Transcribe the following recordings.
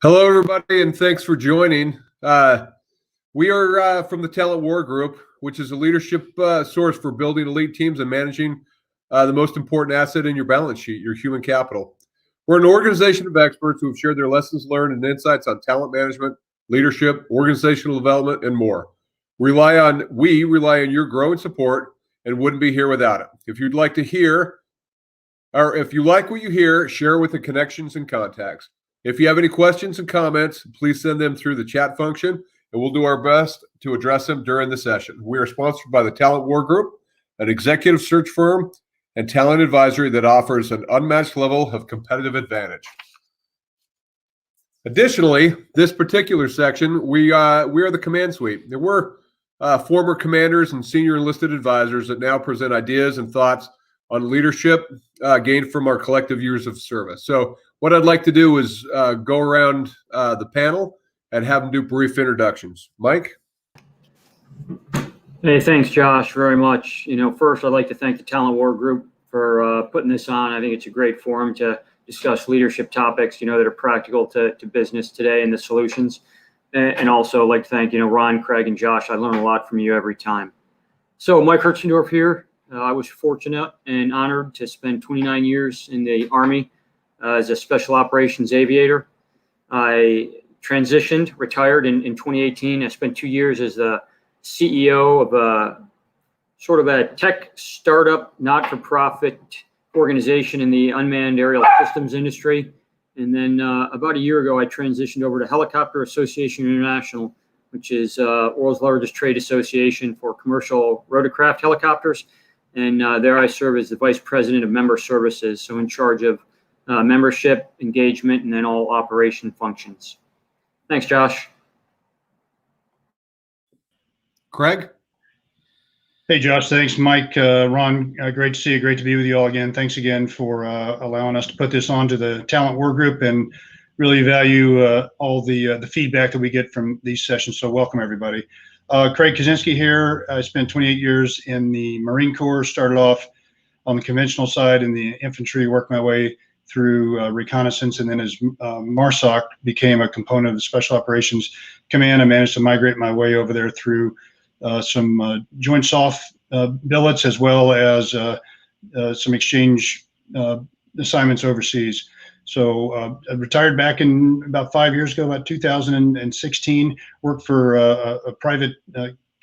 Hello, everybody, and thanks for joining. We are from the Talent War Group, which is a leadership source for building elite teams and managing the most important asset in your balance sheet, your human capital. We're an organization of experts who have shared their lessons learned and insights on talent management, leadership, organizational development, and more. We rely on your growing support and wouldn't be here without it. If you'd like to hear, or if you like what you hear, share with the connections and contacts. If you have any questions and comments, please send them through the chat function, and we'll do our best to address them during the session. We are sponsored by the Talent War Group, an executive search firm and talent advisory that offers an unmatched level of competitive advantage. Additionally, this particular section, we are the command suite. There were former commanders and senior enlisted advisors that now present ideas and thoughts on leadership gained from our collective years of service. So what I'd like to do is go around the panel and have them do brief introductions. Mike? Hey, thanks, Josh, very much. First, I'd like to thank the Talent War Group for putting this on. I think it's a great forum to discuss leadership topics, that are practical to business today and the solutions. And also I'd like to thank, Ron, Craig, and Josh. I learn a lot from you every time. So Mike Hertzendorf here. I was fortunate and honored to spend 29 years in the Army as a special operations aviator. I retired in 2018. I spent 2 years as the CEO of a sort of a tech startup, not-for-profit organization in the unmanned aerial systems industry. And then about a year ago, I transitioned over to Helicopter Association International, which is the world's largest trade association for commercial rotorcraft helicopters. And there I serve as the Vice President of Member Services, so in charge of membership, engagement, and then all operation functions. Thanks, Josh. Craig? Hey, Josh. Thanks, Mike. Ron, great to see you. Great to be with you all again. Thanks again for allowing us to put this on to the Talent War Group, and really value all the feedback that we get from these sessions. So welcome, everybody. Craig Kozeniesky here. I spent 28 years in the Marine Corps, started off on the conventional side in the infantry, worked my way through reconnaissance, and then as MARSOC became a component of the Special Operations Command, I managed to migrate my way over there through some joint SOF billets, as well as some exchange assignments overseas. So I retired back in about 5 years ago, about 2016, worked for a private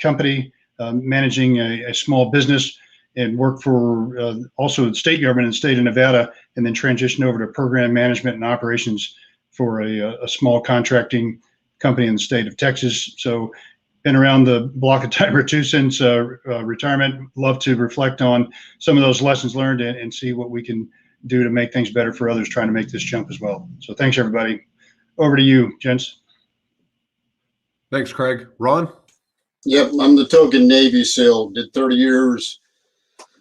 company managing a small business, and worked for also the state government in the state of Nevada, and then transitioned over to program management and operations for a small contracting company in the state of Texas. So been around the block a time or two since retirement. Love to reflect on some of those lessons learned and see what we can do to make things better for others trying to make this jump as well. So thanks, everybody. Over to you, gents. Thanks, Craig. Ron? Yep, I'm the token Navy SEAL. Did 30 years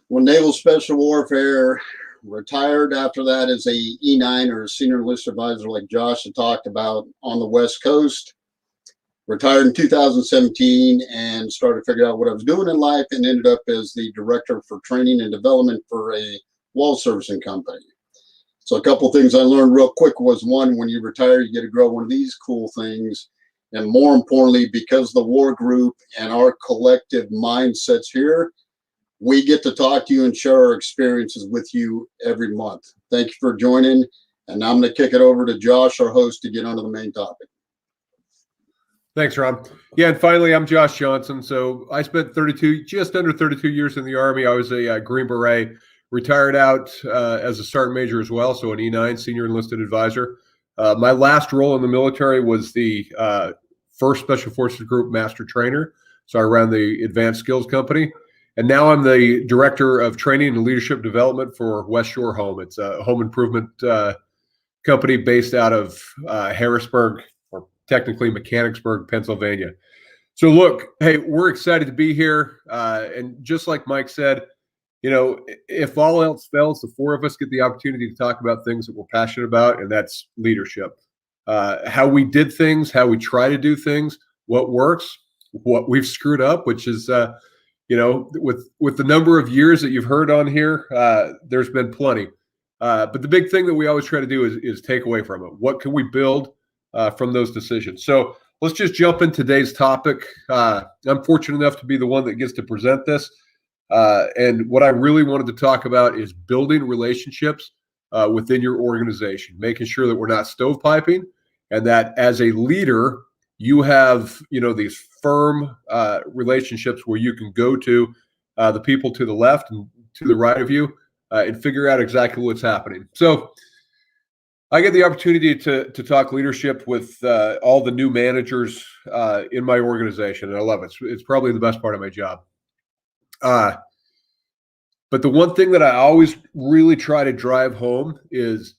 with Naval Special Warfare. Retired after that as a E9 or a senior enlisted advisor, like Josh had talked about, on the West Coast. Retired in 2017 and started to figure out what I was doing in life, and ended up as the director for training and development for a wall servicing company. So a couple of things I learned real quick was, one, when you retire, you get to grow one of these cool things. And more importantly, because the war group and our collective mindsets here, we get to talk to you and share our experiences with you every month. Thank you for joining. And now I'm going to kick it over to Josh, our host, to get onto the main topic. Thanks, Ron. Yeah, and finally, I'm Josh Johnson. So I spent just under 32 years in the Army. I was a Green Beret, retired out as a sergeant major as well, so an E9 senior enlisted advisor. My last role in the military was the 1st Special Forces Group Master Trainer. So I ran the Advanced Skills Company. And now I'm the Director of Training and Leadership Development for West Shore Home. It's a home improvement company based out of Harrisburg, or technically Mechanicsburg, Pennsylvania. So look, hey, we're excited to be here. And just like Mike said, if all else fails, the 4 of us get the opportunity to talk about things that we're passionate about, and that's leadership. How we did things, how we try to do things, what works, what we've screwed up, which is, with the number of years that you've heard on here, there's been plenty. But the big thing that we always try to do is take away from it. What can we build from those decisions? So let's just jump in today's topic. I'm fortunate enough to be the one that gets to present this. And what I really wanted to talk about is building relationships within your organization, making sure that we're not stovepiping, and that as a leader, you have these firm relationships where you can go to the people to the left and to the right of you and figure out exactly what's happening. So I get the opportunity to talk leadership with all the new managers in my organization, and I love it. It's probably the best part of my job. But the one thing that I always really try to drive home is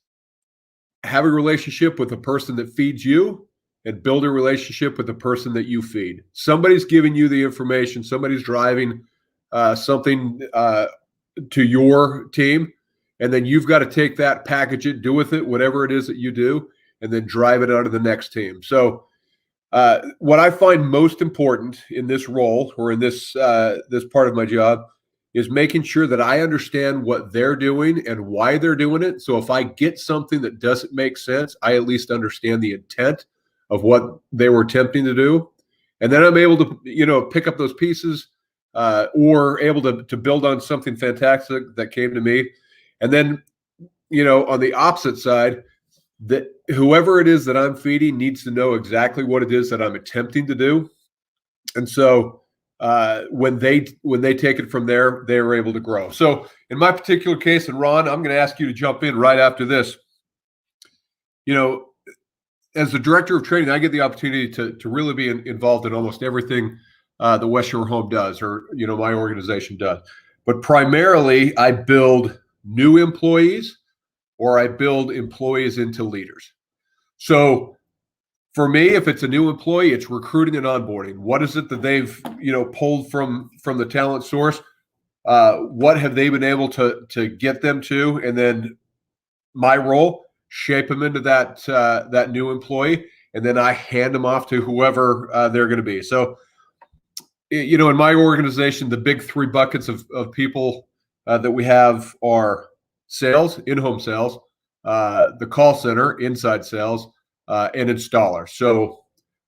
have a relationship with the person that feeds you and build a relationship with the person that you feed. Somebody's giving you the information. Somebody's driving something to your team, and then you've got to take that, package it, do with it whatever it is that you do, and then drive it out to the next team. So what I find most important in this role, or in this part of my job, is making sure that I understand what they're doing and why they're doing it. So if I get something that doesn't make sense, I at least understand the intent of what they were attempting to do. And then I'm able to, pick up those pieces or able to build on something fantastic that came to me. And then, on the opposite side, that whoever it is that I'm feeding needs to know exactly what it is that I'm attempting to do. And so when they take it from there, they are able to grow. So in my particular case, and Ron, I'm going to ask you to jump in right after this. As the director of training, I get the opportunity to really be involved in almost everything the West Shore Home does, or my organization does. But primarily, I build new employees, or I build employees into leaders. So for me, if it's a new employee, it's recruiting and onboarding. What is it that they've pulled from the talent source? What have they been able to get them to? And then my role, shape them into that new employee, and then I hand them off to whoever they're going to be. So in my organization, the big 3 buckets of people that we have are sales, in-home sales, the call center, inside sales, and installer. So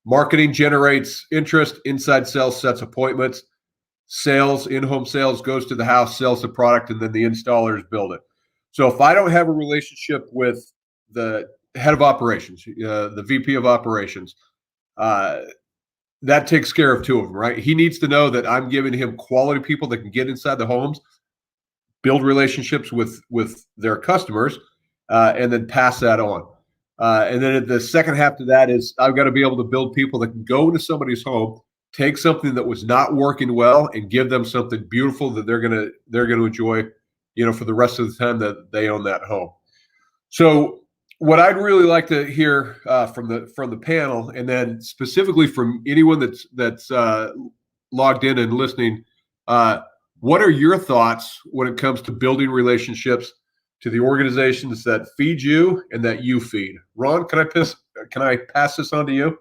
marketing generates interest, inside sales sets appointments, sales, in-home sales goes to the house, sells the product, and then the installers build it. So if I don't have a relationship with the head of operations, the VP of operations, that takes care of 2 of them, right? He needs to know that I'm giving him quality people that can get inside the homes, build relationships with their customers, and then pass that on. And then the second half to that is I've got to be able to build people that can go into somebody's home, take something that was not working well, and give them something beautiful that they're gonna enjoy, for the rest of the time that they own that home. So what I'd really like to hear from the panel, and then specifically from anyone that's logged in and listening, what are your thoughts when it comes to building relationships to the organizations that feed you and that you feed? Ron, can I pass this on to you?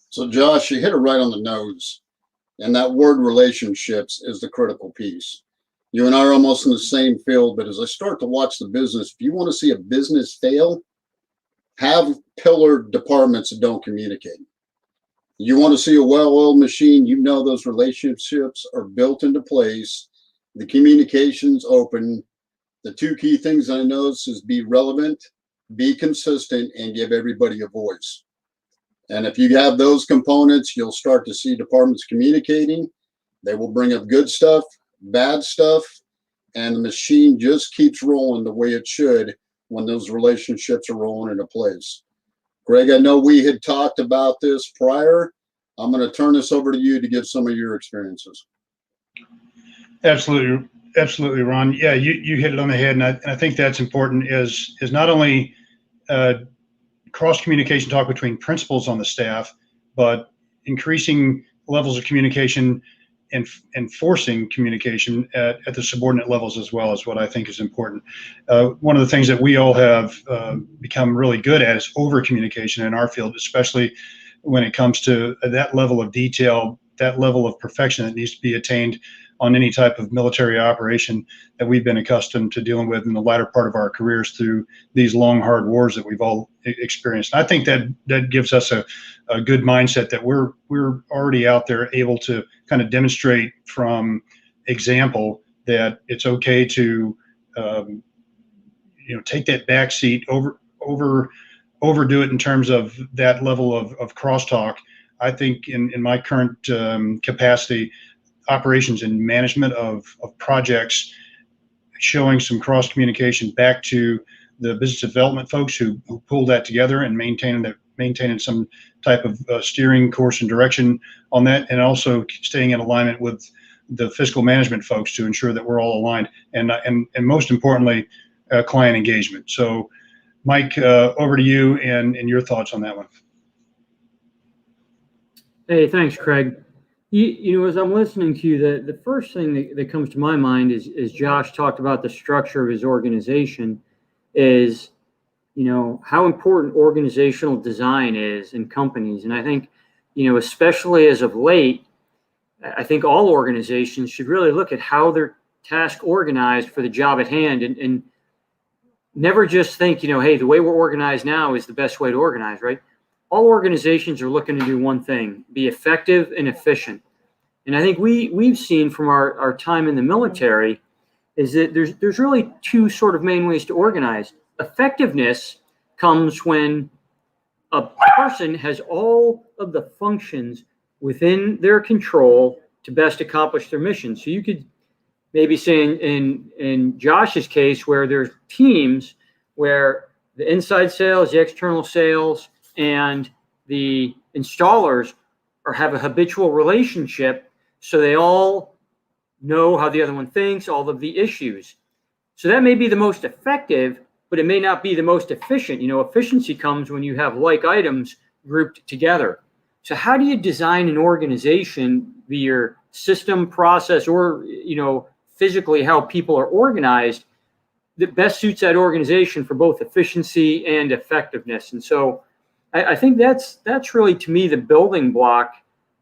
So Josh, you hit it right on the nose. And that word relationships is the critical piece. You and I are almost in the same field, but as I start to watch the business, if you want to see a business fail, have pillar departments that don't communicate. You want to see a well-oiled machine, those relationships are built into place, the communication's open. The 2 key things I notice is be relevant, be consistent, and give everybody a voice. And if you have those components, you'll start to see departments communicating. They will bring up good stuff, bad stuff, and the machine just keeps rolling the way it should when those relationships are rolling into place. Greg, I know we had talked about this prior. I'm going to turn this over to you to give some of your experiences. Absolutely, Ron. Yeah, you hit it on the head, and I think that's important. Is not only cross communication talk between principals on the staff, but increasing levels of communication and enforcing communication at the subordinate levels as well is what I think is important. One of the things that we all have become really good at is over communication in our field, especially when it comes to that level of detail, that level of perfection that needs to be attained on any type of military operation that we've been accustomed to dealing with in the latter part of our careers through these long, hard wars that we've all experienced. And I think that gives us a good mindset that we're already out there able to kind of demonstrate from example that it's okay to take that back seat, overdo it in terms of that level of crosstalk. I think in my current capacity, operations and management of projects, showing some cross communication back to the business development folks who pull that together and maintaining some type of steering course and direction on that, and also staying in alignment with the fiscal management folks to ensure that we're all aligned, and most importantly, client engagement. So, Mike, over to you and your thoughts on that one. Hey, thanks, Craig. As I'm listening to you, the first thing that comes to my mind is Josh talked about the structure of his organization, is, how important organizational design is in companies. And I think, especially as of late, I think all organizations should really look at how they're task organized for the job at hand, and never just think, hey, the way we're organized now is the best way to organize, right? All organizations are looking to do one thing: be effective and efficient. And I think we've seen from our time in the military is that there's really two sort of main ways to organize. Effectiveness comes when a person has all of the functions within their control to best accomplish their mission. So you could maybe say in Josh's case, where there's teams where the inside sales, the external sales, and the installers have a habitual relationship, so they all know how the other one thinks, all of the issues. So that may be the most effective, but it may not be the most efficient. Efficiency comes when you have like items grouped together. So how do you design an organization, be your system, process, or physically how people are organized, that best suits that organization for both efficiency and effectiveness? And so I think that's really, to me, the building block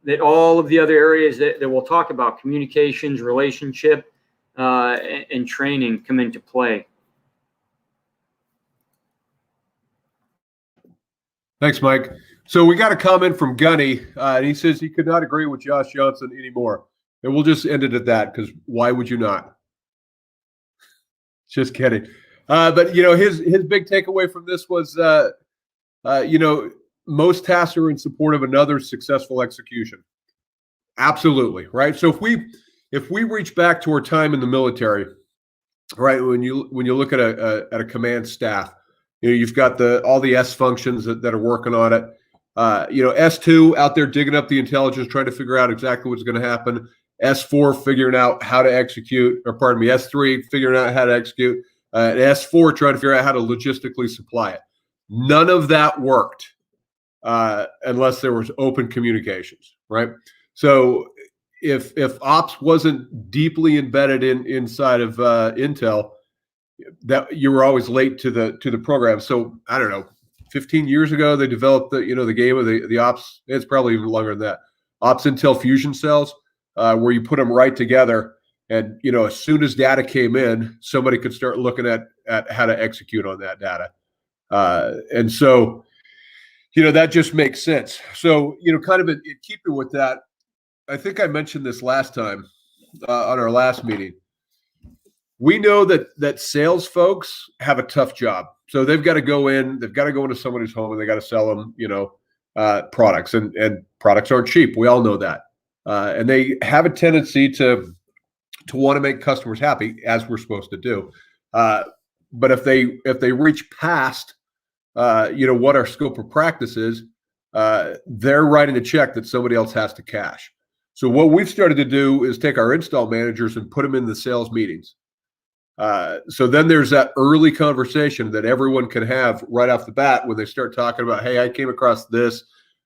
that all of the other areas that we'll talk about, communications, relationship, and training, come into play. Thanks, Mike. So we got a comment from Gunny, and he says he could not agree with Josh Johnson anymore. And we'll just end it at that, because why would you not? Just kidding. But his big takeaway from this was, most tasks are in support of another successful execution. Absolutely, right? So if we reach back to our time in the military, right, when you look at a command staff, you've got all the S functions that are working on it. S2 out there digging up the intelligence, trying to figure out exactly what's going to happen. S4 figuring out how to execute, or pardon me, S3 figuring out how to execute, and S4 trying to figure out how to logistically supply it. None of that worked unless there was open communications, right? So if ops wasn't deeply embedded inside of Intel, that you were always late to the program. So I don't know, 15 years ago they developed the game of the ops. It's probably even longer than that. Ops Intel fusion cells, where you put them right together, and as soon as data came in, somebody could start looking at how to execute on that data. And so, that just makes sense. So, kind of in keeping with that, I think I mentioned this last time on our last meeting. We know that sales folks have a tough job. So they've got to go into somebody's home and they got to sell them, products, and products aren't cheap. We all know that, and they have a tendency to want to make customers happy, as we're supposed to do. But if they reach past what our scope of practice is, they're writing a check that somebody else has to cash. So what we've started to do is take our install managers and put them in the sales meetings. So then there's that early conversation that everyone can have right off the bat when they start talking about, hey, I came across this.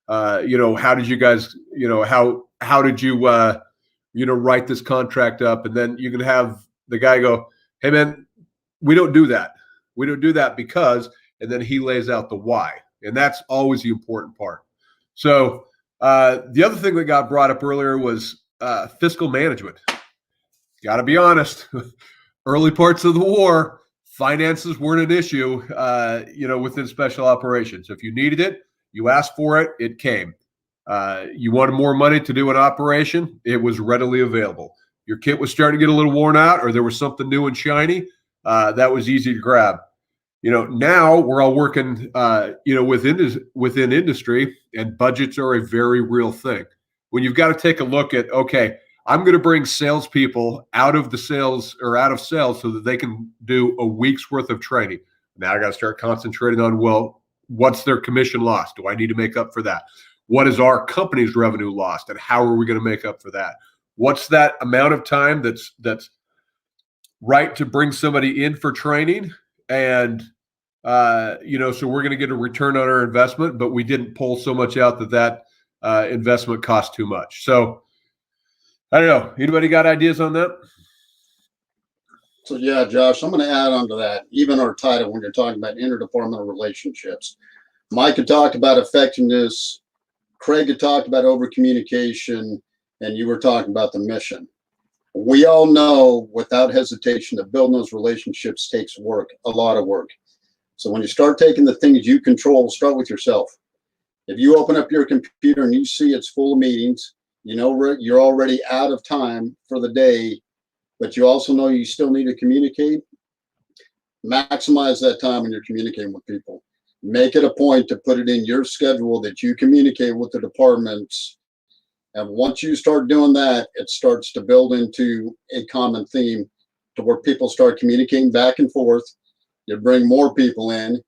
How did you guys, how did you, write this contract up? And then you can have the guy go, hey, man, we don't do that. We don't do that because, and then he lays out the why. And that's always the important part. So the other thing that got brought up earlier was fiscal management. Got to be honest. Early parts of the war, finances weren't an issue, within special operations. If you needed it, you asked for it, it came. You wanted more money to do an operation, it was readily available. Your kit was starting to get a little worn out, or there was something new and shiny, that was easy to grab. Now we're all working, within industry, and budgets are a very real thing. When you've got to take a look at, okay, I'm going to bring salespeople out of sales so that they can do a week's worth of training. Now I got to start concentrating on, well, what's their commission loss? Do I need to make up for that? What is our company's revenue lost, and how are we going to make up for that? What's that amount of time that's right to bring somebody in for training? And, so we're going to get a return on our investment, but we didn't pull so much out that investment cost too much. So I don't know. Anybody got ideas on that? So yeah, Josh, I'm going to add on to that. Even our title, when you're talking about interdepartmental relationships, Mike had talked about effectiveness, Craig had talked about over communication, and you were talking about the mission. We all know without hesitation that building those relationships takes work, a lot of work. So when you start taking the things you control, start with yourself. If you open up your computer and you see it's full of meetings, you're already out of time for the day, but you also know you still need to communicate. Maximize that time when you're communicating with people. Make it a point to put it in your schedule that you communicate with the departments. And once you start doing that, it starts to build into a common theme to where people start communicating back and forth. You bring more people in.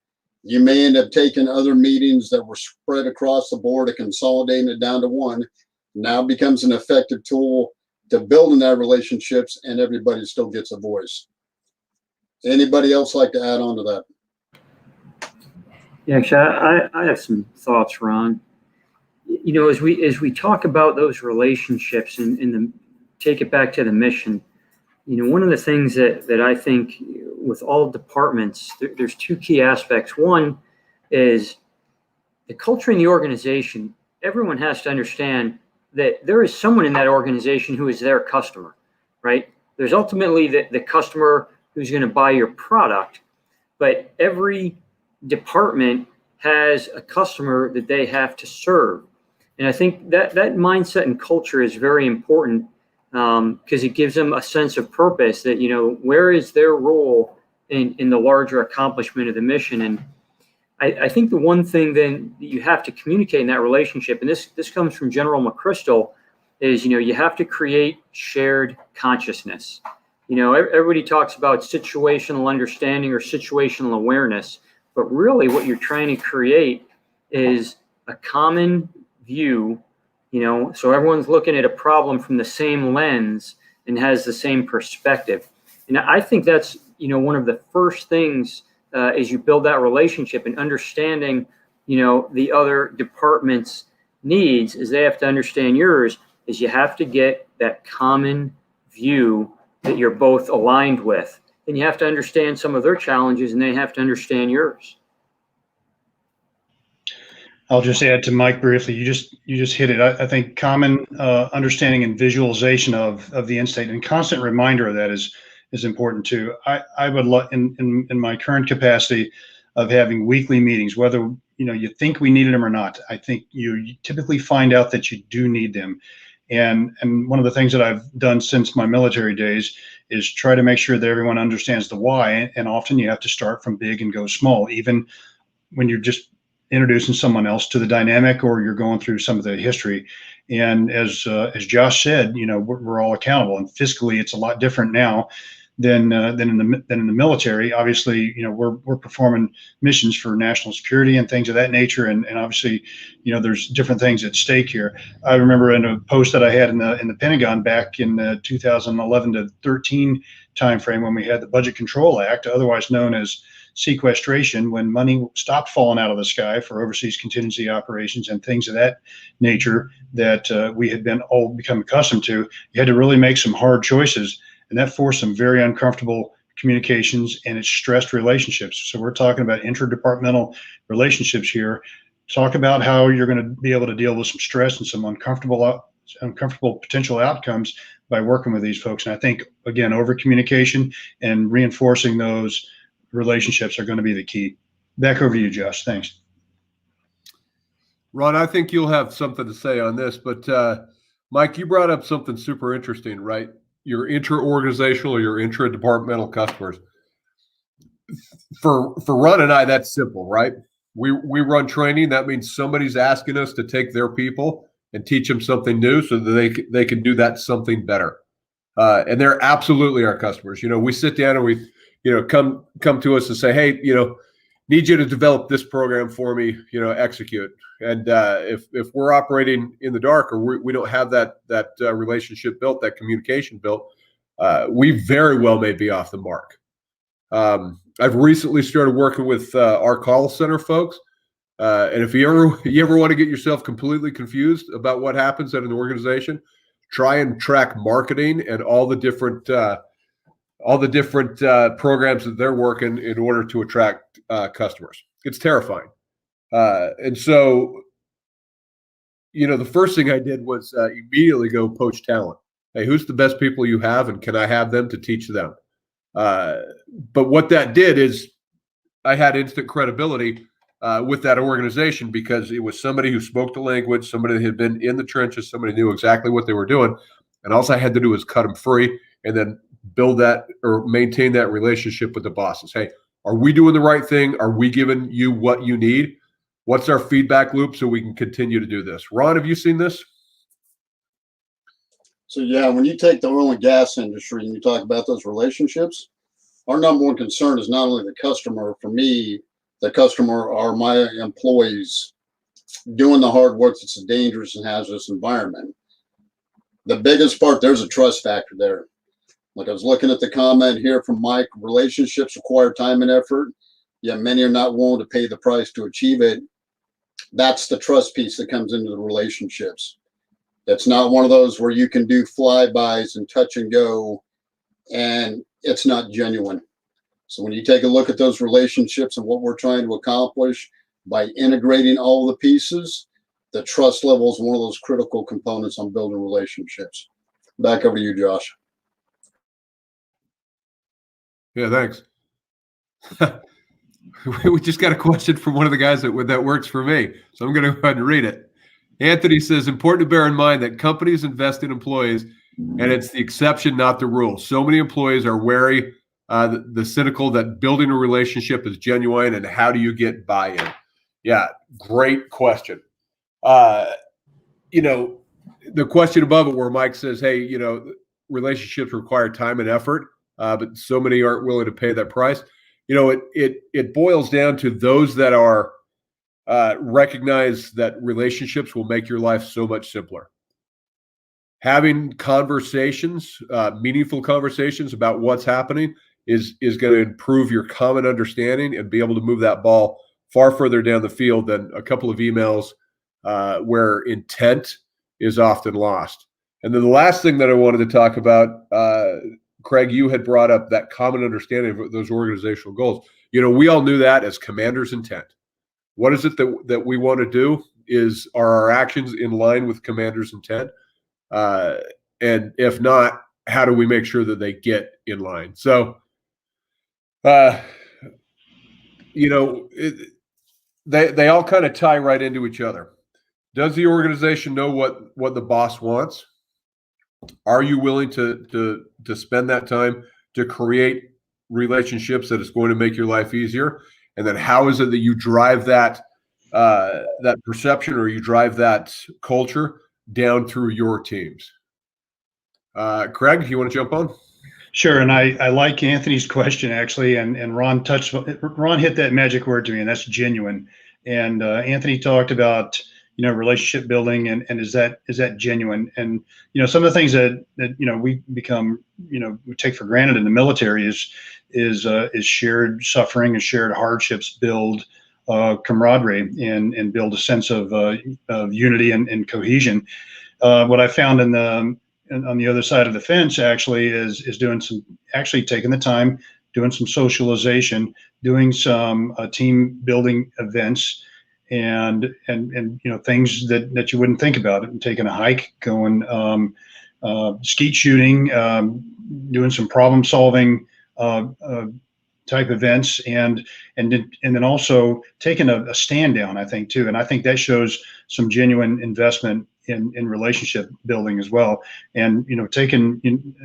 You may end up taking other meetings that were spread across the board and consolidating it down to one. Now becomes an effective tool to building that relationships, and everybody still gets a voice. Anybody else like to add on to that? Yeah, actually, I have some thoughts, Ron. As we talk about those relationships and take it back to the mission, one of the things that I think with all departments, there's two key aspects. One is the culture in the organization. Everyone has to understand that there is someone in that organization who is their customer, right? There's ultimately the customer who's going to buy your product, but every department has a customer that they have to serve. And I think that mindset and culture is very important because it gives them a sense of purpose that, where is their role in the larger accomplishment of the mission. And I think the one thing then that you have to communicate in that relationship, and this comes from General McChrystal, is, you have to create shared consciousness. Everybody talks about situational understanding or situational awareness, but really what you're trying to create is a common view, so everyone's looking at a problem from the same lens and has the same perspective. And I think that's, one of the first things as you build that relationship and understanding, the other department's needs, is they have to understand yours, is you have to get that common view that you're both aligned with. And you have to understand some of their challenges and they have to understand yours. I'll just add to Mike briefly. You just hit it. I think common understanding and visualization of the end state and constant reminder of that is important too. I would love in my current capacity of having weekly meetings, whether you think we needed them or not. I think you typically find out that you do need them. And one of the things that I've done since my military days is try to make sure that everyone understands the why. And often you have to start from big and go small, even when you're just introducing someone else to the dynamic, or you're going through some of the history. And as Josh said, we're all accountable, and fiscally it's a lot different now than in the military. Obviously, we're performing missions for national security and things of that nature, and obviously, there's different things at stake here. I remember in a post that I had in the Pentagon back in the 2011 to 13 timeframe, when we had the Budget Control Act, otherwise known as sequestration, when money stopped falling out of the sky for overseas contingency operations and things of that nature that we had been all become accustomed to. You had to really make some hard choices, and that forced some very uncomfortable communications, and it stressed relationships. So we're talking about interdepartmental relationships here. Talk about how you're going to be able to deal with some stress and some uncomfortable potential outcomes by working with these folks. And I think, again, over communication and reinforcing those relationships are going to be the key. Back over to you, Josh. Thanks. Ron, I think you'll have something to say on this, but Mike, you brought up something super interesting, right? Your inter-organizational or your intra-departmental customers. For Ron and I, that's simple, right? We run training. That means somebody's asking us to take their people and teach them something new so that they can do that something better. And they're absolutely our customers. We sit down and we come to us and say, hey, need you to develop this program for me, execute. And if we're operating in the dark, or we don't have that relationship built, that communication built, we very well may be off the mark. I've recently started working with our call center folks. And if you ever want to get yourself completely confused about what happens at an organization, try and track marketing and all the different programs that they're working in order to attract customers. It's terrifying. And so, the first thing I did was immediately go poach talent. Hey, who's the best people you have, and can I have them to teach them? But what that did is I had instant credibility with that organization, because it was somebody who spoke the language, somebody that had been in the trenches, somebody knew exactly what they were doing. And all I had to do was cut them free and then build that or maintain that relationship with the bosses. Hey, are we doing the right thing? Are we giving you what you need? What's our feedback loop so we can continue to do this? Ron, have you seen this? So yeah, when you take the oil and gas industry and you talk about those relationships, our number one concern is not only the customer. For me, the customer are my employees doing the hard work that's a dangerous and hazardous environment. The biggest part, there's a trust factor there. Like I was looking at the comment here from Mike, relationships require time and effort, yet many are not willing to pay the price to achieve it. That's the trust piece that comes into the relationships. That's not one of those where you can do flybys and touch and go, and it's not genuine. So when you take a look at those relationships and what we're trying to accomplish by integrating all the pieces, the trust level is one of those critical components on building relationships. Back over to you, Josh. Yeah, thanks. We just got a question from one of the guys that works for me, so I'm going to go ahead and read it. Anthony says, important to bear in mind that companies invest in employees, and it's the exception, not the rule. So many employees are wary, the cynical, that building a relationship is genuine, and how do you get buy-in? Yeah, great question. The question above it where Mike says, hey, relationships require time and effort, but so many aren't willing to pay that price. It boils down to those that are recognize that relationships will make your life so much simpler. Having conversations, meaningful conversations about what's happening is going to improve your common understanding and be able to move that ball far further down the field than a couple of emails where intent is often lost. And then the last thing that I wanted to talk about, Craig, you had brought up that common understanding of those organizational goals. We all knew that as commander's intent. What is it that we want to do? Are our actions in line with commander's intent? And if not, how do we make sure that they get in line? So, they all kind of tie right into each other. Does the organization know what the boss wants? Are you willing to spend that time to create relationships that is going to make your life easier? And then how is it that you drive that that perception, or you drive that culture down through your teams. Craig, you want to jump on? Sure, and I like Anthony's question actually, and Ron hit that magic word to me, and that's genuine. And Anthony talked about relationship building, and is that genuine? And some of the things that we become we take for granted in the military is shared suffering and shared hardships build camaraderie and build a sense of unity and cohesion. What I found on the other side of the fence actually is taking the time, doing some socialization, doing some team building events, and things that you wouldn't think about, and taking a hike, going skeet shooting, doing some problem solving type events, and then also taking a stand down, I think too, and I think that shows some genuine investment in relationship building as well, and taking an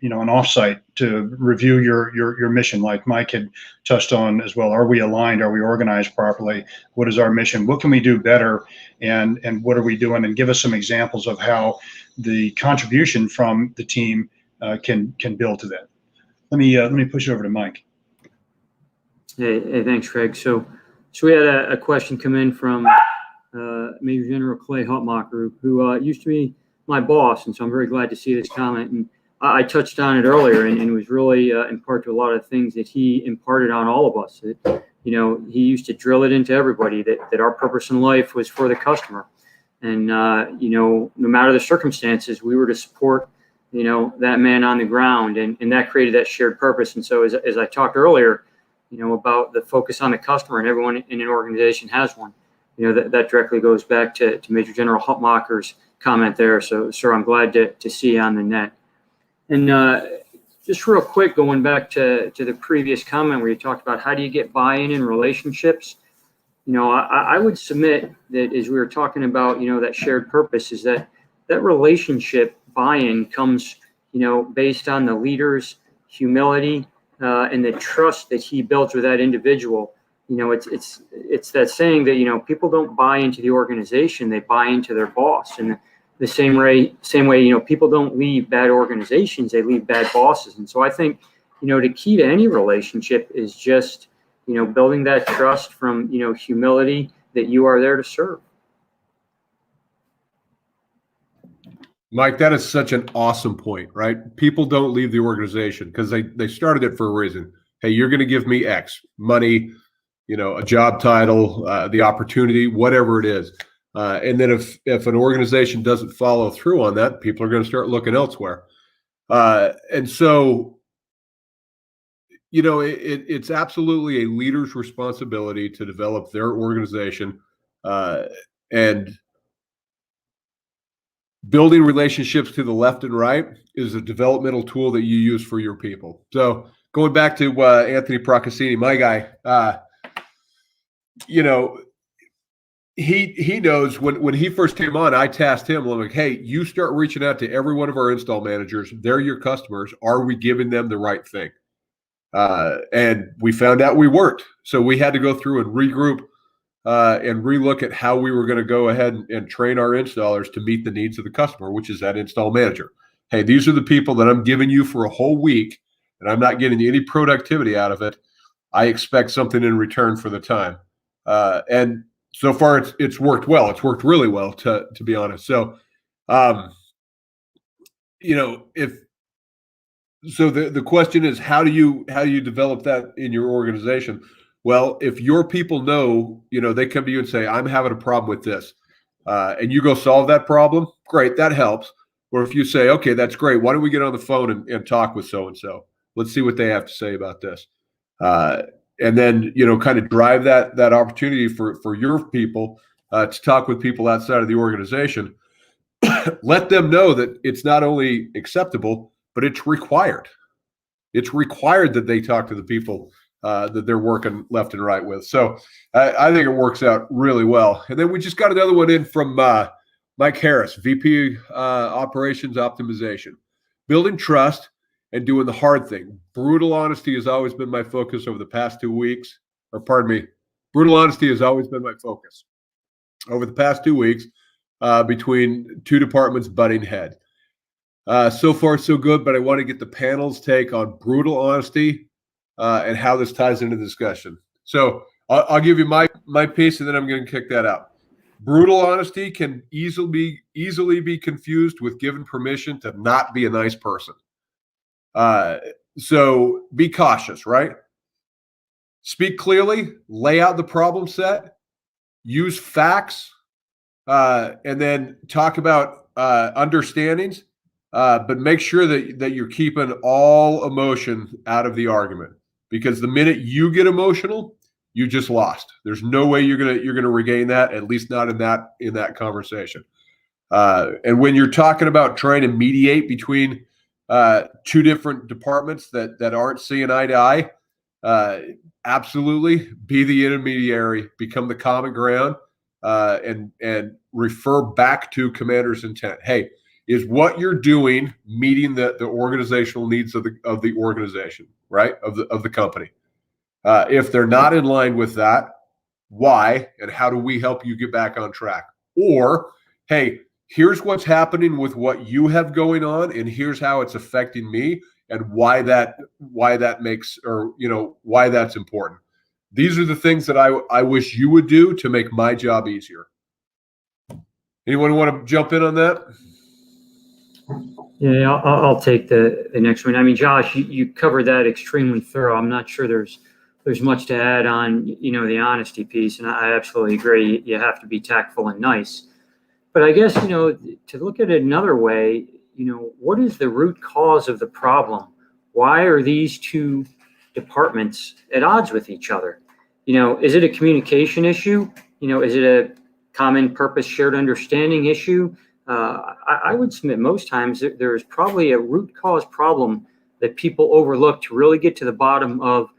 offsite to review your mission, like Mike had touched on as well. Are we aligned? Are we organized properly? What is our mission? What can we do better? And what are we doing? And give us some examples of how the contribution from the team can build to that. Let me push it over to Mike. Hey, thanks, Craig. So we had a question come in from Major General Clay Hutmacher, who used to be my boss, and so I'm very glad to see this comment. And I touched on it earlier, and was really in part to a lot of things that he imparted on all of us. That, he used to drill it into everybody that our purpose in life was for the customer, and no matter the circumstances, we were to support that man on the ground, and that created that shared purpose. And so as I talked earlier, about the focus on the customer, and everyone in an organization has one. That directly goes back to Major General Hutmacher's comment there. So, sir, I'm glad to see you on the net. And just real quick, going back to the previous comment where you talked about how do you get buy-in in relationships, I would submit that as we were talking about, that shared purpose, is that relationship buy-in comes, based on the leader's humility and the trust that he builds with that individual. It's that saying that people don't buy into the organization, they buy into their boss. And the same way people don't leave bad organizations, they leave bad bosses. And so I think the key to any relationship is just building that trust from humility that you are there to serve. Mike, that is such an awesome point, right? People don't leave the organization because they started it for a reason. Hey, you're going to give me X money, a job title, the opportunity, whatever it is. And then if an organization doesn't follow through on that, people are going to start looking elsewhere. And so, it's absolutely a leader's responsibility to develop their organization, and building relationships to the left and right is a developmental tool that you use for your people. So going back to Anthony Procaccini, my guy, he knows when he first came on, I tasked him, I'm like, hey, you start reaching out to every one of our install managers. They're your customers. Are we giving them the right thing? And we found out we weren't. So we had to go through and regroup and relook at how we were going to go ahead and train our installers to meet the needs of the customer, which is that install manager. Hey, these are the people that I'm giving you for a whole week, and I'm not getting any productivity out of it. I expect something in return for the time. And so far, it's worked well. It's worked really well, to be honest. So, the question is, how do you develop that in your organization? Well, if your people know, they come to you and say, I'm having a problem with this, and you go solve that problem, great, that helps. Or if you say, okay, that's great, why don't we get on the phone and talk with so-and-so? Let's see what they have to say about this. And then, kind of drive that opportunity for your people to talk with people outside of the organization. Let them know that it's not only acceptable, but it's required. It's required that they talk to the people that they're working left and right with. So I think it works out really well. And then we just got another one in from Mike Harris, VP Operations Optimization. Building trust and doing the hard thing. Brutal honesty has always been my focus over the past 2 weeks. Brutal honesty has always been my focus. over the past 2 weeks between two departments butting head. So far, so good, but I want to get the panel's take on brutal honesty and how this ties into the discussion. So I'll give you my piece, and then I'm going to kick that out. Brutal honesty can easily be confused with given permission to not be a nice person. So be cautious, right? Speak clearly, lay out the problem set, use facts, and then talk about understandings, but make sure that you're keeping all emotion out of the argument, because the minute you get emotional, you just lost. There's no way you're gonna regain that, at least not in that conversation. And when you're talking about trying to mediate between two different departments that aren't seeing eye to eye, absolutely be the intermediary, become the common ground, and refer back to commander's intent. Hey, is what you're doing meeting the organizational needs of the organization, right? Of the company. If they're not in line with that, why and how do we help you get back on track? Or, hey, here's what's happening with what you have going on, and here's how it's affecting me, and why that makes, or why that's important. These are the things that I wish you would do to make my job easier. Anyone want to jump in on that? Yeah, I'll take the next one. I mean, Josh, you covered that extremely thorough. I'm not sure there's much to add on, the honesty piece, and I absolutely agree. You have to be tactful and nice. But I guess, to look at it another way, what is the root cause of the problem? Why are these two departments at odds with each other? Is it a communication issue? Is it a common purpose, shared understanding issue? I would submit most times there is probably a root cause problem that people overlook to really get to the bottom of,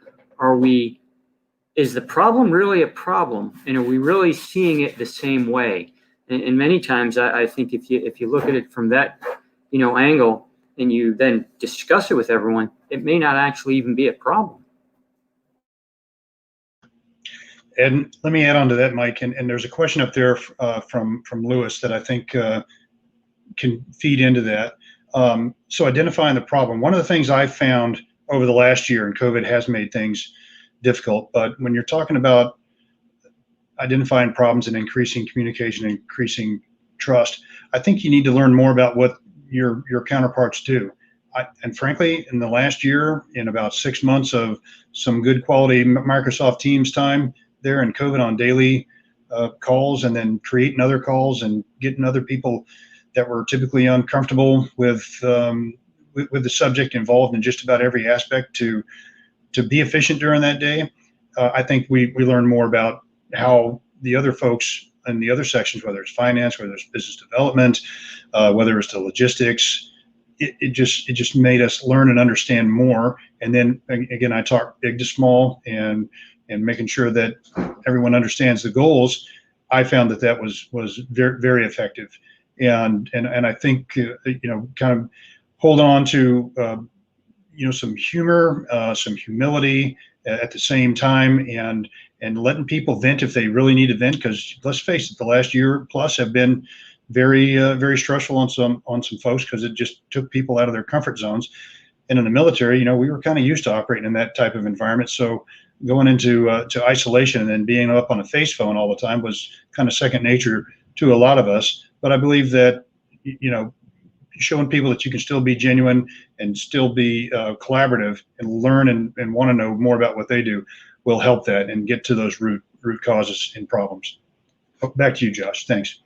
is the problem really a problem? And are we really seeing it the same way? And many times I think if you look at it from that, angle, and you then discuss it with everyone, it may not actually even be a problem. And let me add on to that, Mike. And there's a question up there from Lewis that I think can feed into that. So identifying the problem. One of the things I've found over the last year, and COVID has made things difficult, but when you're talking about identifying problems and increasing communication, increasing trust, I think you need to learn more about what your counterparts do. And frankly, in the last year, in about 6 months of some good quality Microsoft Teams time there and COVID on daily calls, and then creating other calls and getting other people that were typically uncomfortable with the subject involved in just about every aspect to be efficient during that day. I think we learn more about how the other folks in the other sections, whether it's finance, whether it's business development, whether it's the logistics, it just made us learn and understand more. And then again, I talk big to small and making sure that everyone understands the goals. I found that was very, very effective. And I think, kind of hold on to, some humor, some humility at the same time, and letting people vent if they really need to vent. Because let's face it, the last year plus have been very, very stressful on some folks, because it just took people out of their comfort zones. And in the military, we were kind of used to operating in that type of environment. So going into to isolation and then being up on a face phone all the time was kind of second nature to a lot of us. But I believe that, showing people that you can still be genuine and still be collaborative and learn and want to know more about what they do will help that and get to those root causes and problems. Back to you, Josh. Thanks.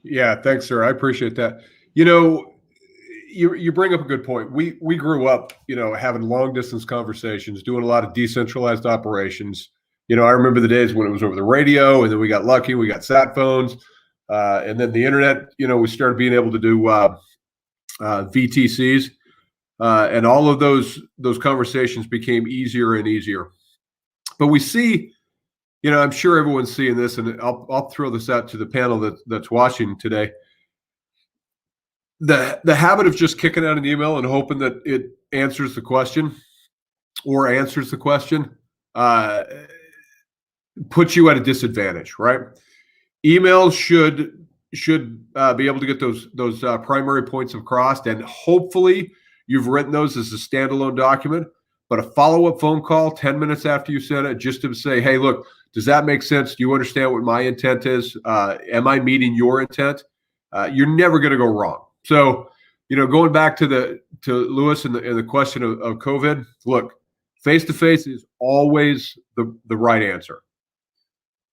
Yeah, thanks, sir. I appreciate that. You bring up a good point. We grew up, having long distance conversations, doing a lot of decentralized operations. I remember the days when it was over the radio, and then we got lucky, we got sat phones, and then the internet. We started being able to do VTCs, and all of those conversations became easier and easier. But we see, I'm sure everyone's seeing this, and I'll throw this out to the panel that's watching today. The habit of just kicking out an email and hoping that it answers the question puts you at a disadvantage, right? emails should be able to get those primary points across, and hopefully you've written those as a standalone document. But a follow-up phone call 10 minutes after you sent it, just to say, hey, look, does that make sense? Do you understand what my intent is? Am I meeting your intent? You're never going to go wrong. So, going back to Lewis and the question of COVID, look, face-to-face is always the right answer.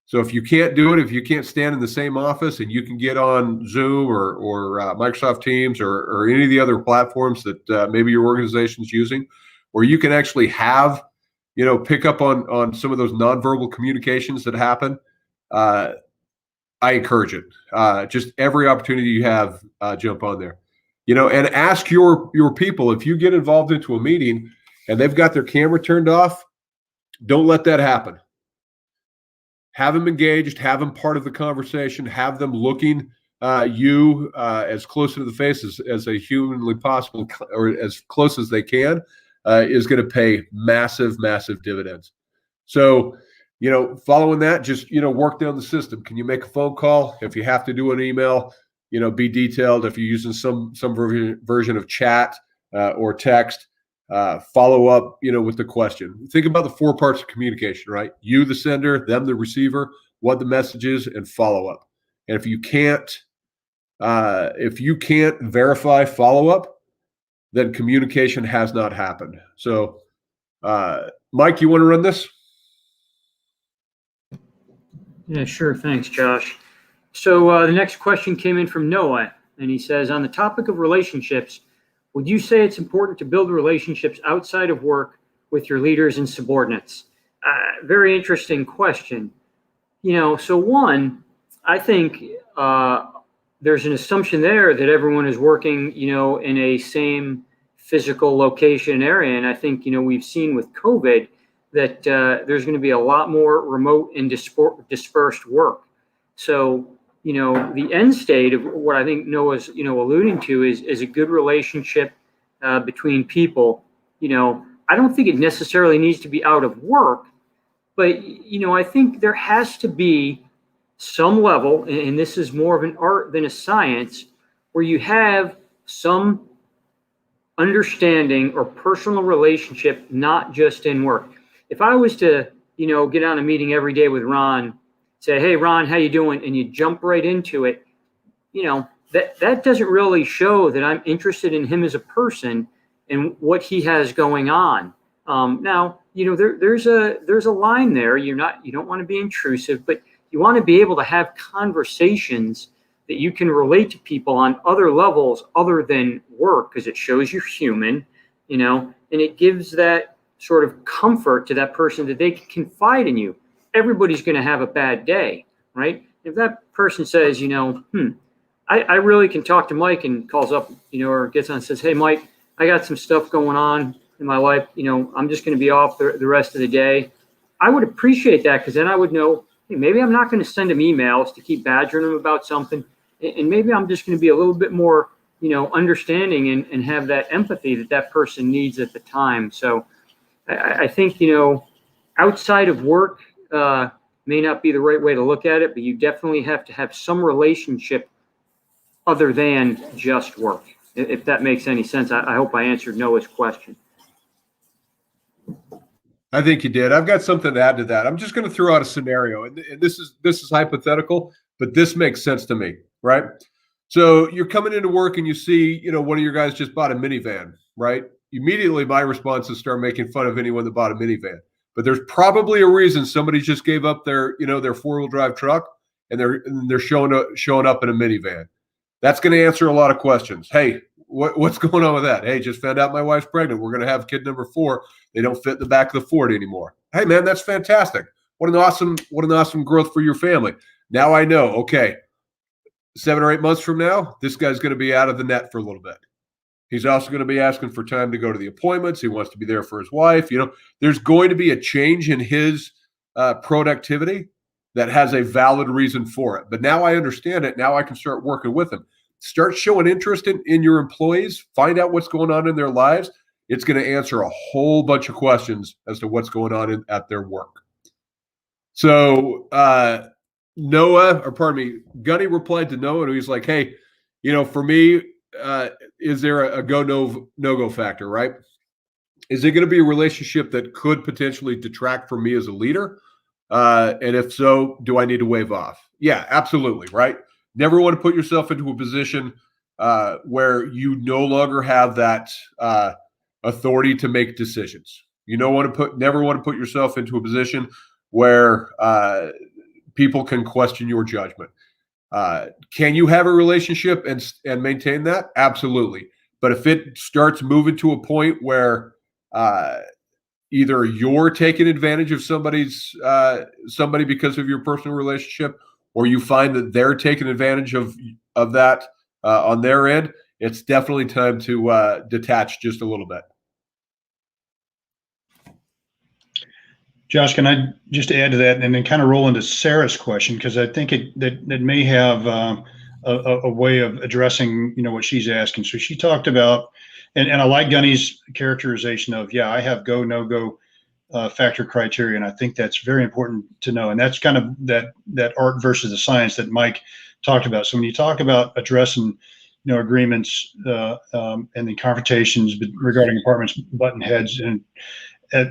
So if you can't do it, if you can't stand in the same office and you can get on Zoom or Microsoft Teams or any of the other platforms that maybe your organization's using, where you can actually have, pick up on some of those nonverbal communications that happen, I encourage it. Just every opportunity you have, jump on there, and ask your people, if you get involved into a meeting and they've got their camera turned off, don't let that happen. Have them engaged, have them part of the conversation, have them looking you as close to the face as a humanly possible, or as close as they can, is going to pay massive, massive dividends. So, following that, just, work down the system. Can you make a phone call? If you have to do an email, be detailed. If you're using some version of chat or text, follow up, with the question. Think about the 4 parts of communication, right? You, the sender, them, the receiver, what the message is, and follow up. And if you can't verify follow up, then communication has not happened. So, Mike, you want to run this? Yeah, sure. Thanks, Josh. So the next question came in from Noah, and he says, on the topic of relationships, would you say it's important to build relationships outside of work with your leaders and subordinates? Very interesting question. So one, I think there's an assumption there that everyone is working, in a same physical location area. And I think, we've seen with COVID that there's going to be a lot more remote and dispersed work. So, the end state of what I think Noah's, alluding to is a good relationship between people. I don't think it necessarily needs to be out of work, but, I think there has to be some level, and this is more of an art than a science, where you have some understanding or personal relationship, not just in work. If I was to, get on a meeting every day with Ron, say, hey, Ron, how you doing? And you jump right into it, that doesn't really show that I'm interested in him as a person and what he has going on. Now, there's a line there. You don't want to be intrusive, but you want to be able to have conversations that you can relate to people on other levels other than work, because it shows you're human, and it gives that sort of comfort to that person that they can confide in you. Everybody's going to have a bad day, right? If that person says, I really can talk to Mike, and calls up, or gets on and says, hey, Mike, I got some stuff going on in my life. I'm just going to be off the rest of the day. I would appreciate that, because then I would know, hey, maybe I'm not going to send him emails to keep badgering him about something. And maybe I'm just going to be a little bit more, understanding and have that empathy that person needs at the time. So I think, outside of work may not be the right way to look at it, but you definitely have to have some relationship other than just work. If that makes any sense. I hope I answered Noah's question. I think you did. I've got something to add to that. I'm just going to throw out a scenario, and this is hypothetical, but this makes sense to me, right? So you're coming into work and you see, one of your guys just bought a minivan, right? Immediately, my response is start making fun of anyone that bought a minivan. But there's probably a reason somebody just gave up their 4-wheel drive truck and they're showing up in a minivan. That's going to answer a lot of questions. Hey, what's going on with that? Hey, just found out my wife's pregnant. We're going to have kid number 4. They don't fit in the back of the Ford anymore. Hey, man, that's fantastic. What an awesome growth for your family. Now I know, okay, 7 or 8 months from now, this guy's going to be out of the net for a little bit. He's also going to be asking for time to go to the appointments. He wants to be there for his wife. There's going to be a change in his productivity that has a valid reason for it. But now I understand it. Now I can start working with him. Start showing interest in your employees. Find out what's going on in their lives. It's going to answer a whole bunch of questions as to what's going on at their work. So Gunny replied to Noah, and he's like, hey, for me, is there a no-go factor, right? Is it going to be a relationship that could potentially detract from me as a leader? And if so, do I need to waive off? Yeah, absolutely, right? Never want to put yourself into a position where you no longer have that authority to make decisions. You never want to put yourself into a position where people can question your judgment. Can you have a relationship and maintain that? Absolutely. But if it starts moving to a point where either you're taking advantage of somebody because of your personal relationship, or you find that they're taking advantage of that on their end, it's definitely time to detach just a little bit. Josh, can I just add to that and then kind of roll into Sarah's question, because I think that may have a way of addressing what she's asking. So she talked about, and I like Gunny's characterization of, I have go no go factor criteria, and I think that's very important to know. And that's kind of that art versus the science that Mike talked about. So when you talk about addressing agreements and the confrontations regarding apartments button heads, and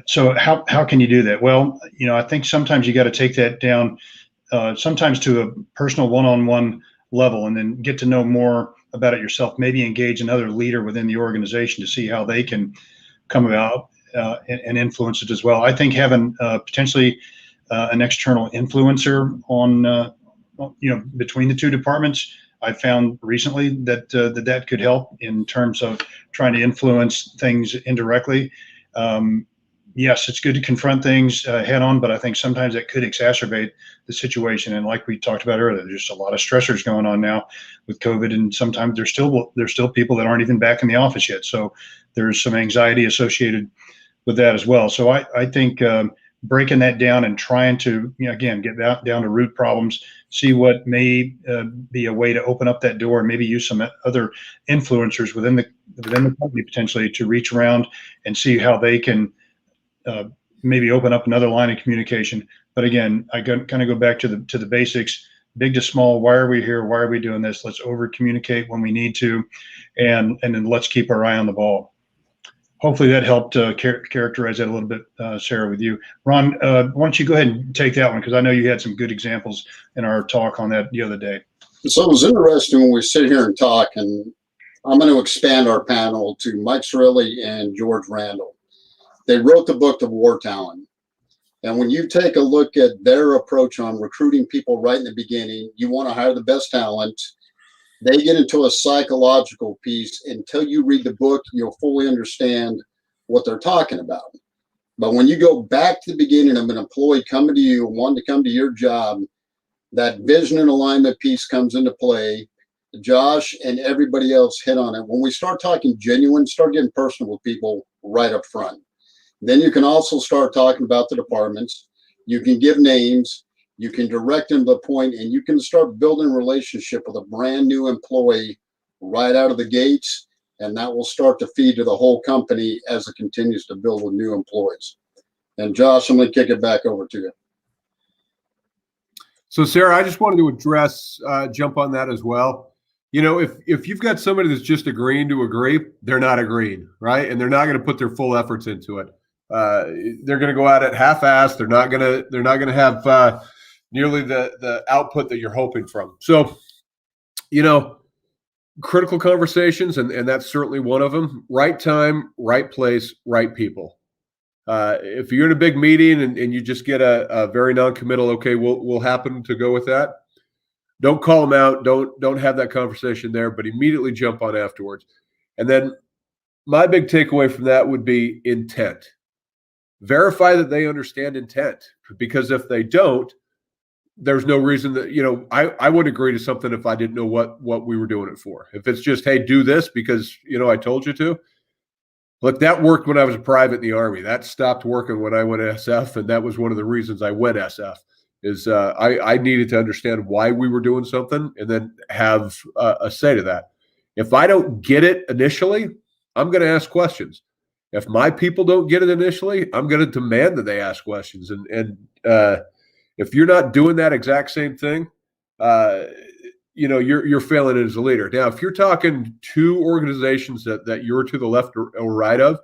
so how can you do that? Well, I think sometimes you got to take that down, sometimes to a personal one-on-one level, and then get to know more about it yourself. Maybe engage another leader within the organization to see how they can come about and influence it as well. I think having potentially an external influencer on between the two departments, I found recently that that could help in terms of trying to influence things indirectly. Yes, it's good to confront things head on, but I think sometimes that could exacerbate the situation. And like we talked about earlier, there's just a lot of stressors going on now with COVID, and sometimes there's still people that aren't even back in the office yet. So there's some anxiety associated with that as well. So I think breaking that down and trying to, again, get down to root problems, see what may be a way to open up that door, and maybe use some other influencers within the company potentially to reach around and see how they can maybe open up another line of communication. But again, I kind of go back to the basics, big to small. Why are we here? Why are we doing this? Let's over communicate when we need to, and then let's keep our eye on the ball. Hopefully that helped characterize that a little bit, Sarah, with you. Ron, why don't you go ahead and take that one, because I know you had some good examples in our talk on that the other day. So it was interesting when we sit here and talk, and I'm going to expand our panel to Mike Cirilli and George Randall. They wrote the book, The War Talent. And when you take a look at their approach on recruiting people right in the beginning, you want to hire the best talent. They get into a psychological piece. Until you read the book, you'll fully understand what they're talking about. But when you go back to the beginning of an employee coming to you, wanting to come to your job, that vision and alignment piece comes into play. Josh and everybody else hit on it. When we start talking genuine, start getting personal with people right up front. Then you can also start talking about the departments. You can give names. You can direct them to the point, and you can start building a relationship with a brand new employee right out of the gates, and that will start to feed to the whole company as it continues to build with new employees. And Josh, I'm going to kick it back over to you. So Sarah, I just wanted to address, jump on that as well. If you've got somebody that's just agreeing to agree, they're not agreeing, right? And they're not going to put their full efforts into it. They're going to go at it half-assed. They're not going to have nearly the output that you're hoping from. So, critical conversations, and that's certainly one of them. Right time, right place, right people. If you're in a big meeting and you just get a very non-committal, okay, we'll happen to go with that. Don't call them out. Don't have that conversation there, but immediately jump on afterwards. And then my big takeaway from that would be intent. Verify that they understand intent, because if they don't, there's no reason that, I would agree to something if I didn't know what we were doing it for. If it's just, hey, do this because, I told you to. Look, that worked when I was a private in the Army. That stopped working when I went SF, and that was one of the reasons I went SF. Is I needed to understand why we were doing something and then have a say to that. If I don't get it initially, I'm going to ask questions. If my people don't get it initially, I'm going to demand that they ask questions. And If you're not doing that exact same thing, you're failing as a leader. Now, if you're talking two organizations that you're to the left or right of,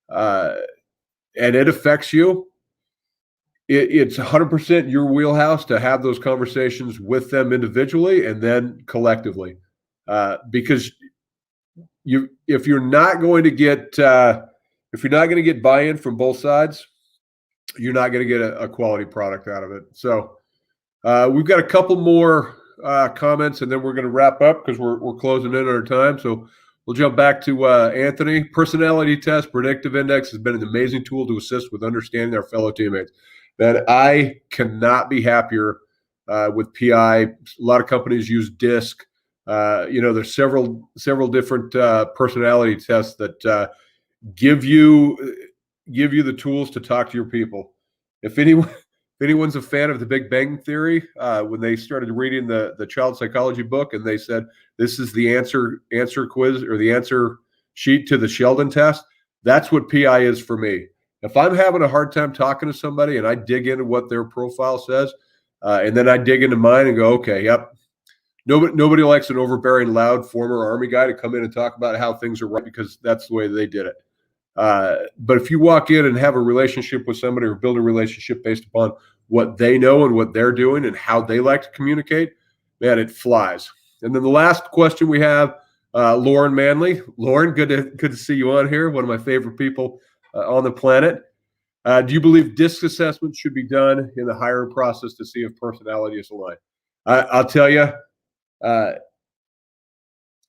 and it affects you, it's 100% your wheelhouse to have those conversations with them individually and then collectively, because if you're not going to get buy-in from both sides, you're not going to get a quality product out of it. So we've got a couple more comments, and then we're going to wrap up because we're closing in on our time. So we'll jump back to Anthony. Personality test, predictive index has been an amazing tool to assist with understanding our fellow teammates. That I cannot be happier with PI. A lot of companies use DISC. There's several different personality tests that give you the tools to talk to your people. If anyone's a fan of The Big Bang Theory, when they started reading the child psychology book and they said this is the answer quiz or the answer sheet to the Sheldon test, that's what PI is for me. If I'm having a hard time talking to somebody and I dig into what their profile says, and then I dig into mine and go, okay, yep. Nobody likes an overbearing, loud former Army guy to come in and talk about how things are right because that's the way they did it. But if you walk in and have a relationship with somebody or build a relationship based upon what they know and what they're doing and how they like to communicate, man, it flies. And then the last question we have, Lauren Manley. Lauren, good to see you on here. One of my favorite people on the planet. Do you believe DISC assessments should be done in the hiring process to see if personality is aligned? I'll tell you,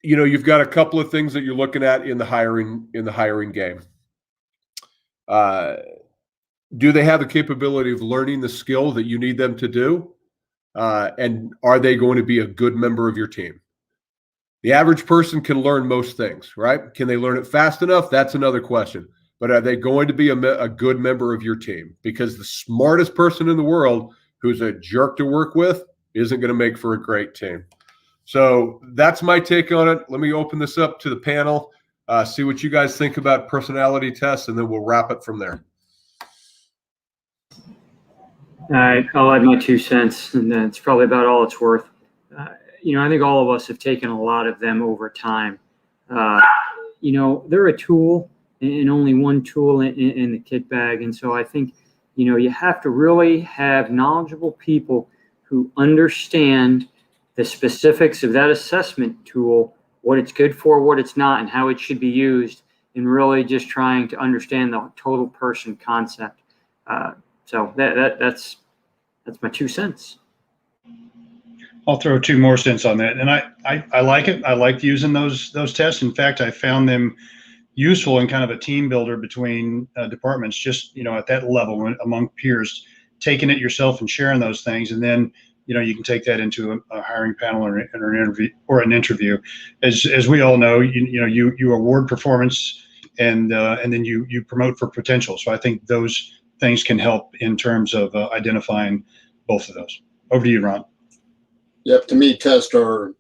you've got a couple of things that you're looking at in the hiring game. Do they have the capability of learning the skill that you need them to do? And are they going to be a good member of your team? The average person can learn most things, right? Can they learn it fast enough? That's another question. But are they going to be a good member of your team? Because the smartest person in the world who's a jerk to work with isn't going to make for a great team. So that's my take on it. Let me open this up to the panel, see what you guys think about personality tests, and then we'll wrap it from there. All right, I'll add my 2 cents, and that's probably about all it's worth. I think all of us have taken a lot of them over time. They're a tool and only one tool in the kit bag. And so I think, you have to really have knowledgeable people who understand the specifics of that assessment tool, what it's good for, what it's not, and how it should be used, and really just trying to understand the total person concept. So that's my 2 cents. I'll throw 2 more cents on that. And I like it. I like using those tests. In fact, I found them useful in kind of a team builder between departments, just, at that level among peers, taking it yourself and sharing those things. And then, you can take that into a hiring panel or an interview. As we all know, you award performance and then you promote for potential. So I think those things can help in terms of identifying both of those. Over to you, Ron. Yep, to me, tests are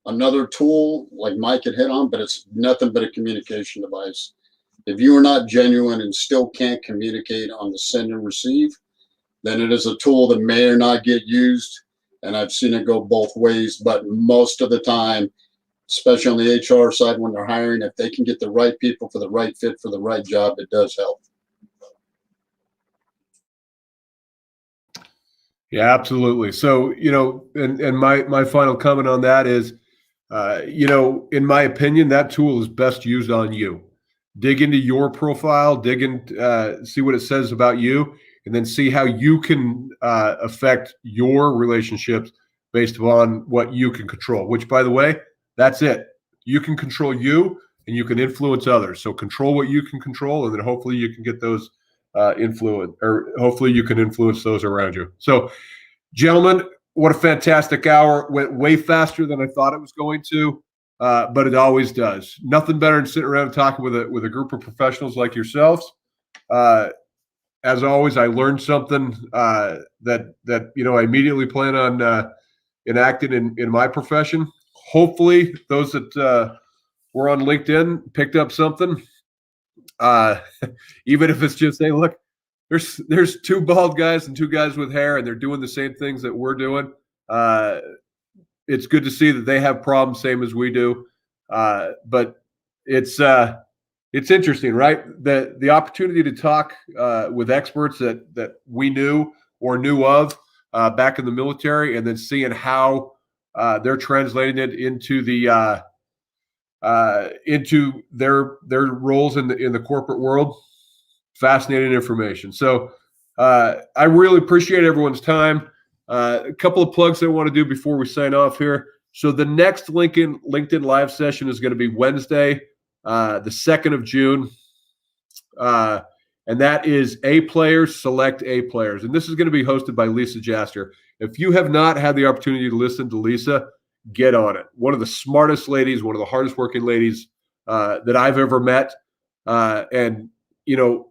another tool like Mike had hit on, but it's nothing but a communication device. If you are not genuine and still can't communicate on the send and receive, then it is a tool that may or not get used. And I've seen it go both ways, but most of the time, especially on the HR side when they're hiring, if they can get the right people for the right fit for the right job, it does help. Yeah, absolutely. So, and my final comment on that is, in my opinion, that tool is best used on you. Dig into your profile, dig in, see what it says about you, and then see how you can affect your relationships based upon what you can control, which, by the way, that's it. You can control you and you can influence others. So control what you can control, and then hopefully you can get those hopefully you can influence those around you. So, gentlemen, what a fantastic hour. Went way faster than I thought it was going to, but it always does. Nothing better than sitting around and talking with a group of professionals like yourselves. As always, I learned something that I immediately plan on enacting in my profession. Hopefully, those that were on LinkedIn picked up something. Even if it's just, hey, look, there's two bald guys and two guys with hair, and they're doing the same things that we're doing. It's good to see that they have problems, same as we do. But it's interesting, right? The opportunity to talk with experts that we knew or knew of back in the military, and then seeing how they're translating it into into their roles in the corporate world. Fascinating information. So I really appreciate everyone's time. A couple of plugs I want to do before we sign off here. So the next LinkedIn live session is going to be Wednesday, the 2nd of June. And that is A Players, Select A Players. And this is going to be hosted by Lisa Jaster. If you have not had the opportunity to listen to Lisa, get on it. One of the smartest ladies, one of the hardest working ladies that I've ever met. And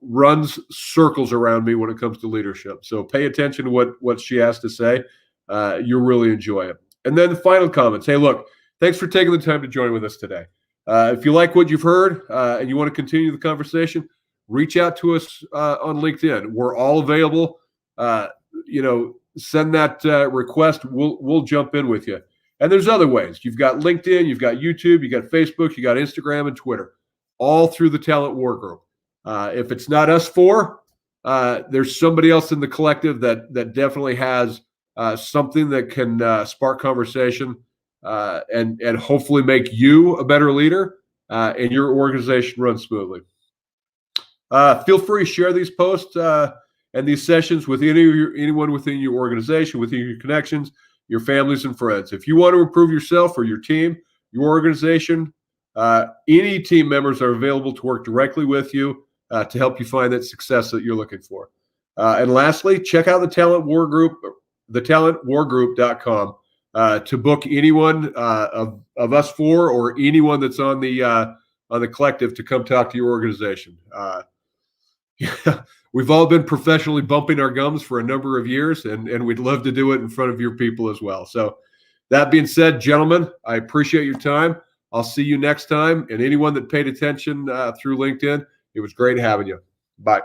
runs circles around me when it comes to leadership. So pay attention to what she has to say. You'll really enjoy it. And then the final comments. Hey, look, thanks for taking the time to join with us today. If you like what you've heard and you want to continue the conversation, reach out to us on LinkedIn. We're all available. Send that request. We'll jump in with you. And there's other ways. You've got LinkedIn, you've got YouTube, you got Facebook, you got Instagram and Twitter, all through the Talent War Group. If it's not us four, there's somebody else in the collective that definitely has something that can spark conversation and hopefully make you a better leader and your organization run smoothly. Feel free to share these posts and these sessions with anyone within your organization, within your connections, your families and friends. If you want to improve yourself or your team, your organization, any team members are available to work directly with you to help you find that success that you're looking for. And lastly, check out the Talent War Group, thetalentwargroup.com, to book anyone of us four or anyone that's on the collective to come talk to your organization. We've all been professionally bumping our gums for a number of years, and we'd love to do it in front of your people as well. So that being said, gentlemen, I appreciate your time. I'll see you next time. And anyone that paid attention through LinkedIn, it was great having you. Bye.